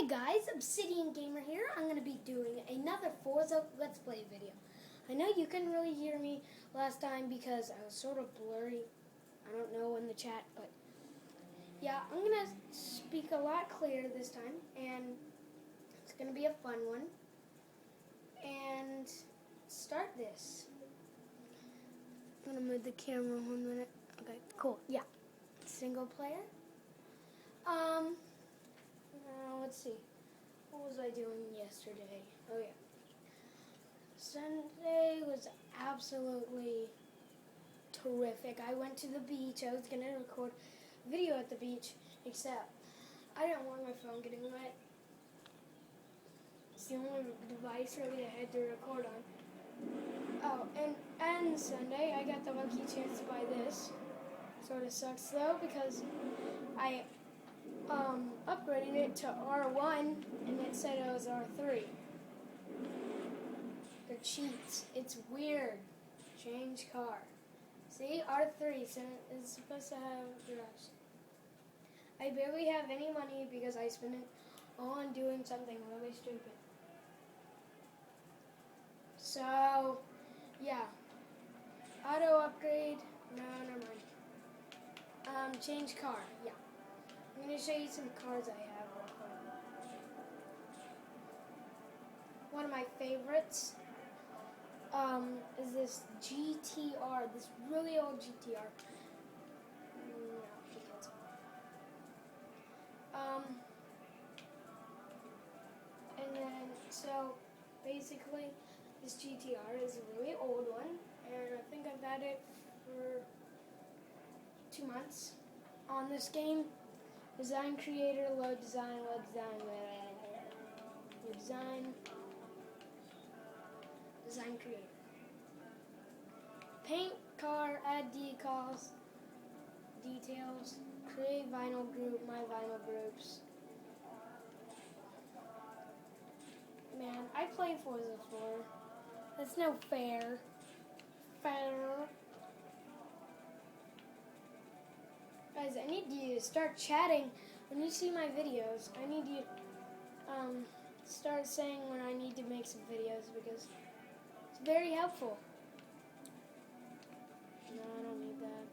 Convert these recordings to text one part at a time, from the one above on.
Hey guys, Obsidian Gamer here. I'm going to be doing another Forza Let's Play video. I know you couldn't really hear me last time because I was sort of blurry. I don't know in the chat, but yeah, I'm going to speak a lot clearer this time, and it's going to be a fun one. And start this. I'm going to move the camera 1 minute. Okay, cool. Yeah. Single player. Let's see. What was I doing yesterday? Oh yeah. Sunday was absolutely terrific. I went to the beach. I was going to record a video at the beach, except I didn't want my phone getting wet. It's the only device really I had to record on. Oh, and Sunday I got the lucky chance to buy this. Sort of sucks though because I upgraded it to R1 and it said it was R3. They're cheats. It's weird. Change car. See, R3 so it's supposed to have garage. I barely have any money because I spent it all on doing something really stupid. So, yeah. Auto upgrade. No, never mind. Change car. Yeah. I'm going to show you some cars I have real quick. One of my favorites is this GTR, this really old GTR. No, he gets and then, so, basically, this GTR is a really old one, and I think I've had it for 2 months on this game. Design creator, load design, design creator. Paint car, add decals, details, create vinyl group, my vinyl groups. Man, I played Forza 4. That's no fair. Guys, I need you to start chatting when you see my videos. I need you to start saying when I need to make some videos because it's very helpful. No, I don't need that.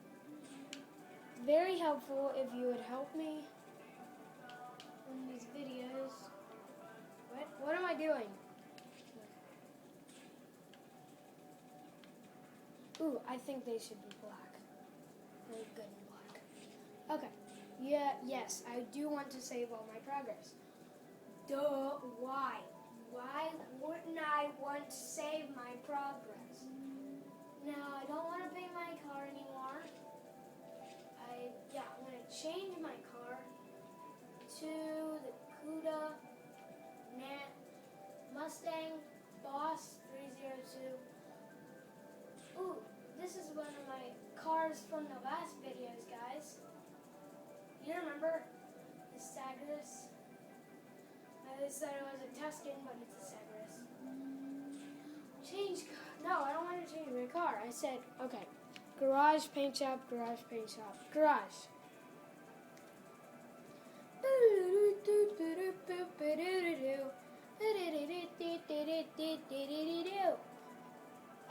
It's very helpful if you would help me in these videos. What am I doing? Ooh, I think they should be black. They're good in black. Okay. Yeah, yes, I do want to save all my progress. Duh, why? Why wouldn't I want to save my progress? No, I don't want to paint my car anymore. I'm going to change my car to the Cuda Mustang Boss 302. Ooh, this is one of my cars from the last videos, guys. You remember the Sagres? I said it was a Tuscan, but it's a Sagres. Change car. No, I don't want to change my car. I said, okay, garage, paint shop, garage, paint shop, garage.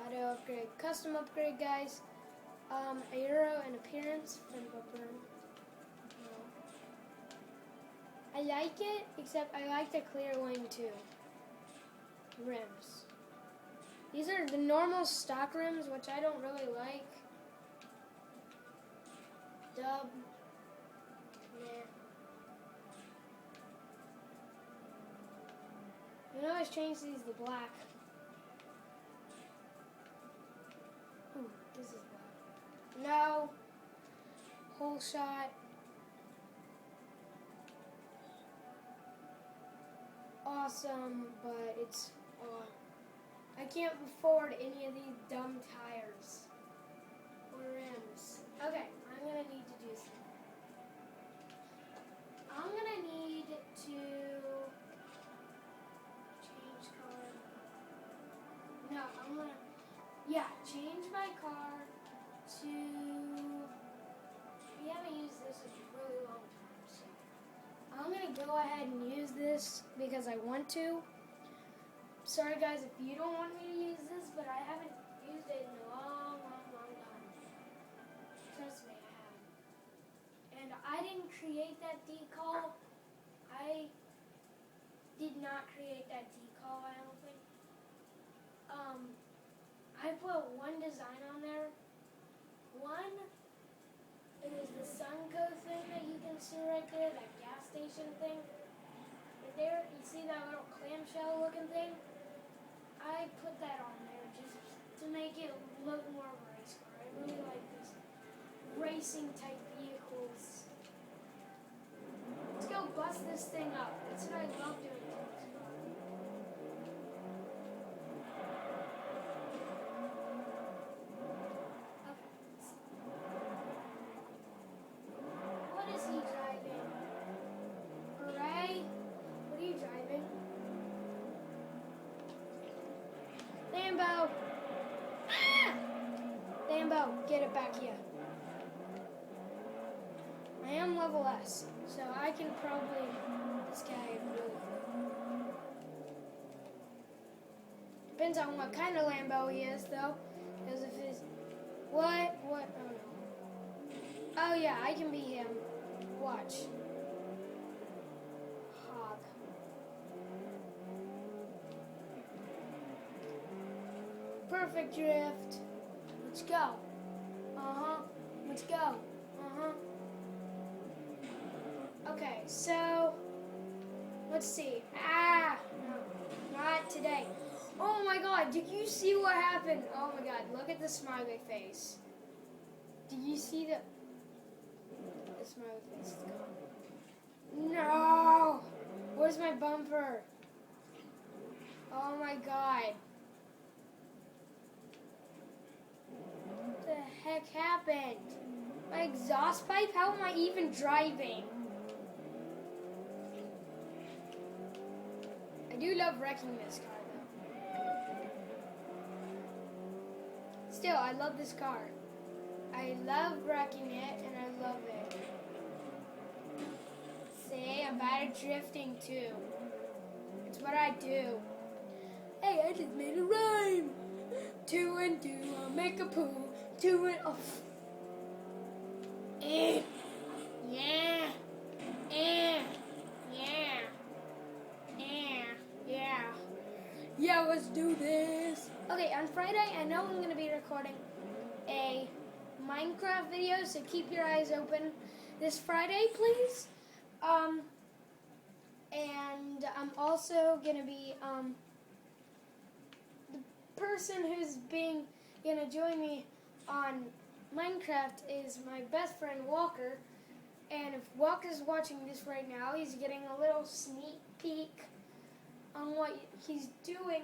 Auto upgrade, custom upgrade, guys. Aero and appearance from Bookerm. I like it, except I like the clear wing too. Rims. These are the normal stock rims, which I don't really like. Dub. Nah. You know, I've changed these to black. Ooh, this is black. No. Whole shot. Awesome, but it's I can't afford any of these dumb tires or rims. Okay, I'm gonna need to do something. I'm gonna need to change car. No, I'm gonna change my car to. We haven't used this in a really long time, so I'm going to go ahead and use this because I want to. Sorry guys if you don't want me to use this, but I haven't used it in a long time. Trust me, I haven't. And I didn't create that decal. I did not create that decal, I don't think. I put one design on there. One is the Sunco thing that you can see right there, that gas station thing. Right there, you see that little clamshell looking thing? I put that on there just to make it look more of a race car. I really like this racing type vehicles. Let's go bust this thing up. That's what I love doing to this car. What is he driving? Hooray? What are you driving? Lambo! Ah! Lambo, get it back here. I am level S, so I can probably this guy really quick. Depends on what kind of Lambo he is, though. Because if it's what? Oh no. Oh yeah, I can be him. Watch. Hog. Perfect drift. Let's go. Let's go. Okay, so let's see. No, not today. Oh my God, did you see what happened? Oh my God, look at the smiley face. Did you see the smiley face is gone? No! Where's my bumper? Oh my God. What the heck happened? My exhaust pipe? How am I even driving? I do love wrecking this car though. Still, I love this car. I love wrecking it and I love it. See, I'm bad at drifting too. It's what I do. Hey, I just made a rhyme. 2 and 2, I'll make a poo. 2 and off. Yeah. Yeah. Yeah, let's do this. Okay, on Friday, I know I'm going to be recording a Minecraft video, so keep your eyes open this Friday, please. And I'm also going to be, the person who's going to join me on Minecraft is my best friend, Walker. And if Walker's watching this right now, he's getting a little sneak peek on what he's doing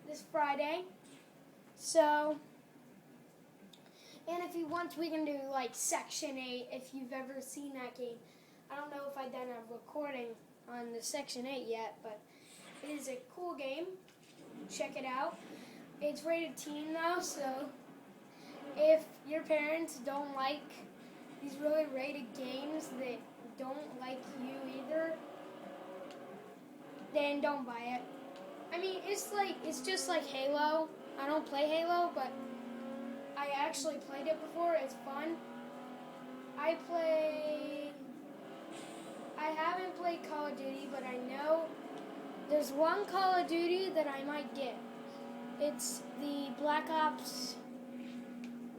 this Friday. So, and if he wants, we can do like Section 8 if you've ever seen that game. I don't know if I've done a recording on the Section 8 yet, but it is a cool game. Check it out. It's rated teen though, so if your parents don't like these really rated games that don't like you either, then don't buy it. I mean, it's just like Halo. I don't play Halo, but I actually played it before. It's fun. I haven't played Call of Duty, but I know there's one Call of Duty that I might get. It's the Black Ops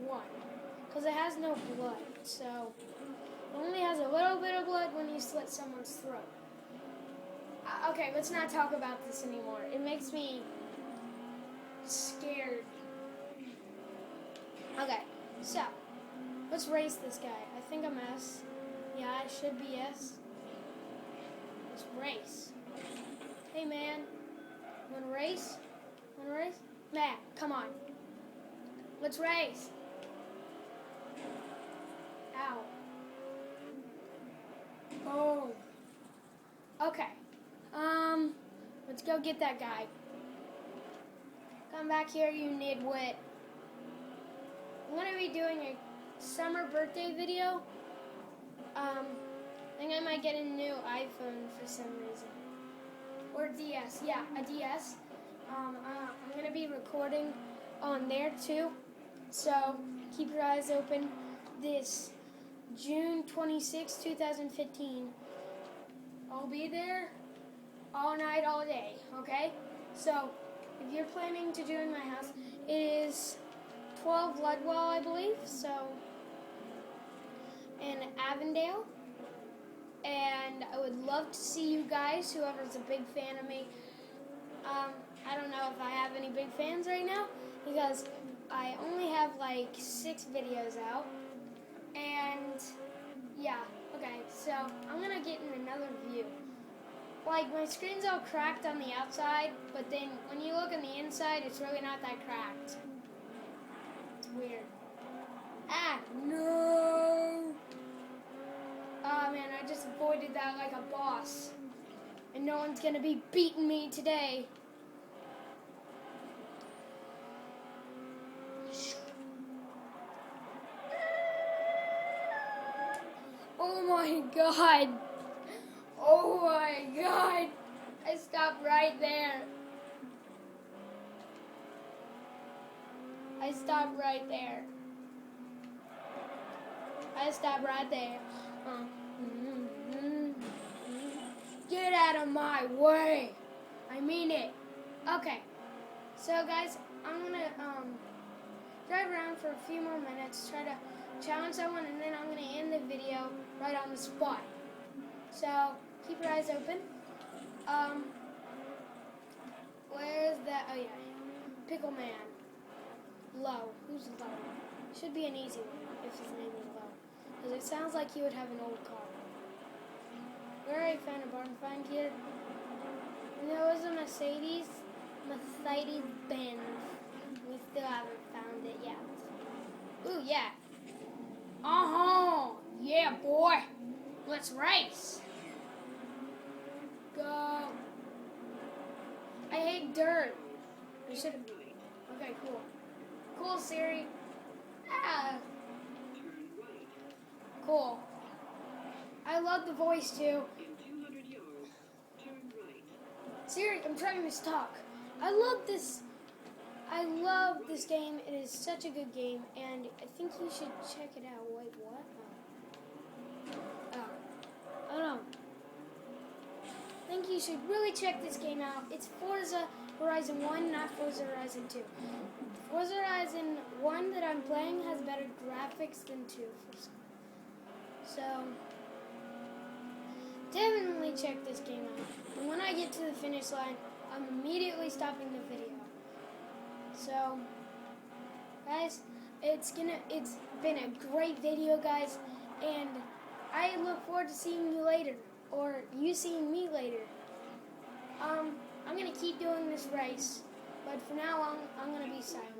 1, because it has no blood, so it only has a little bit of blood when you slit someone's throat. Okay, let's not talk about this anymore. It makes me scared. Okay, so let's race this guy. I think I'm S. Yeah, I should be S. Let's race. Hey, man. Wanna race? Wanna race? Man, come on. Let's race. Ow. Oh. Okay. Let's go get that guy. Come back here, you nitwit. I'm gonna be doing a summer birthday video. I think I might get a new iPhone for some reason. Or DS. Yeah, a DS. I'm going to be recording on there too. So keep your eyes open. This June 26, 2015. I'll be there all night, all day. Okay? So if you're planning to do it in my house, it is 12 Ludwell, I believe. So in Avondale. And I would love to see you guys, whoever's a big fan of me. I don't know if I have any big fans right now because I only have like 6 videos out. And yeah, okay, so I'm gonna get in another view. Like my screen's all cracked on the outside, but then when you look on the inside, it's really not that cracked. It's weird. Ah, no! Oh man, I just avoided that like a boss. And no one's gonna be beating me today. Oh my god. Oh my god. I stopped right there. I stopped right there. I stopped right there. Get out of my way. I mean it. Okay. So guys, I'm gonna drive around for a few more minutes, try to challenge someone, and then I'm gonna end the video right on the spot. So keep your eyes open. Where's that? Oh yeah, Pickle Man. Low. Who's Low? Should be an easy one if his name is Low, because it sounds like he would have an old car. We already found a barn find here. And there was a Mercedes Benz. We still haven't found it yet. Ooh, yeah. Uh-huh. Yeah, boy. Let's race. Go. I hate dirt. We should have... Okay, cool. Cool, Siri. Ah. Cool. I love the voice, too. Siri, I'm trying to talk. I love this game. It is such a good game, and I think you should check it out. Wait, what? I don't know. I think you should really check this game out. It's Forza Horizon 1, not Forza Horizon 2. Forza Horizon 1 that I'm playing has better graphics than 2. So, definitely check this game out. And when I get to the finish line, I'm immediately stopping the video. So, guys, it's been a great video, guys, and I look forward to seeing you later, or you seeing me later. I'm gonna keep doing this race, but for now I'm gonna be silent.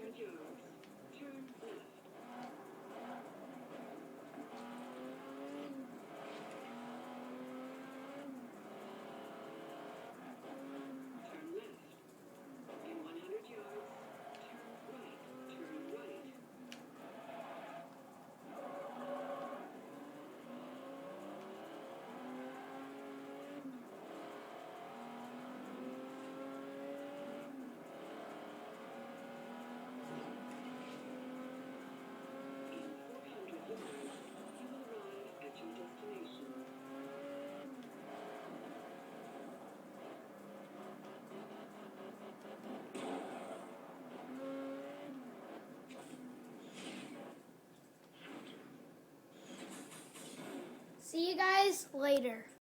See you guys later.